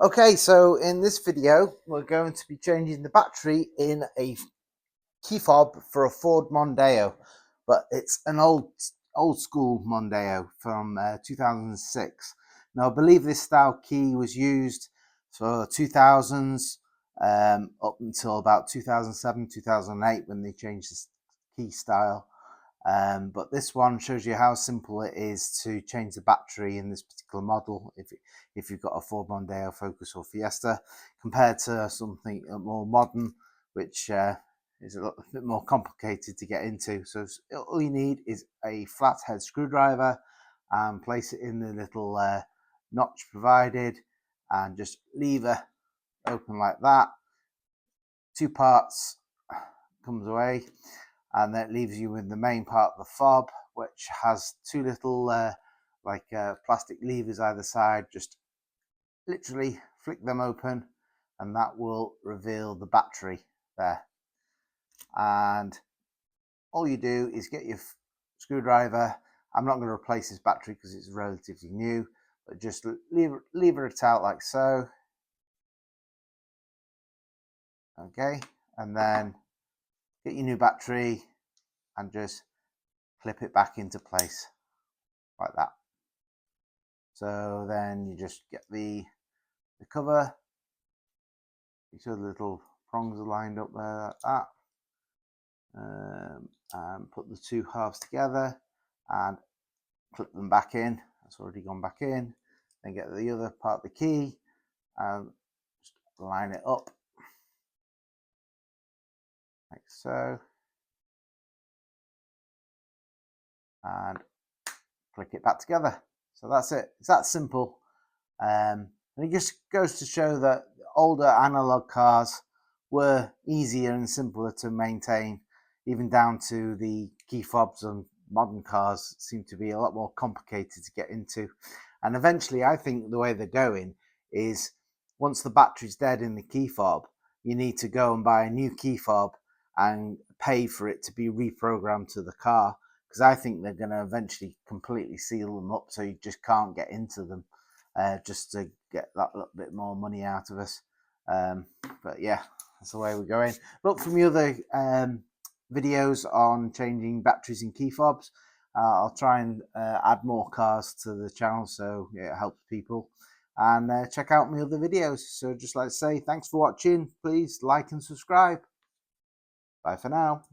Okay, so in this video, we're going to be changing the battery in a key fob for a Ford Mondeo, but it's an old school Mondeo from 2006. Now, I believe this style key was used for 2000s up until about 2007, 2008 when they changed the key style. But this one shows you how simple it is to change the battery in this particular model if you've got a Ford Mondeo, Focus or Fiesta, compared to something more modern, which is a little bit more complicated to get into. So all you need is a flathead screwdriver and place it in the little notch provided and just lever open like that. Two parts comes away, and that leaves you with the main part of the fob, which has two little plastic levers either side. Just literally flick them open and that will reveal the battery there. And all you do is get your screwdriver. I'm not going to replace this battery because it's relatively new, but just lever it out like so. Okay, and then get your new battery and just clip it back into place like that. So then you just get the cover. Make sure the little prongs are lined up there like that. And put the two halves together and clip them back in. That's already gone back in. Then get the other part of the key and just line it up like so, and click it back together. So that's it. It's that simple. And it just goes to show that older analog cars were easier and simpler to maintain, even down to the key fobs on modern cars seem to be a lot more complicated to get into. And eventually, I think the way they're going is once the battery's dead in the key fob, you need to go and buy a new key fob and pay for it to be reprogrammed to the car, because I think they're going to eventually completely seal them up so you just can't get into them, just to get that little bit more money out of us. But yeah, that's the way we're going. Look for me other videos on changing batteries in key fobs. I'll try and add more cars to the channel so it helps people. And check out my other videos. So just like to say, thanks for watching. Please like and subscribe. Bye for now.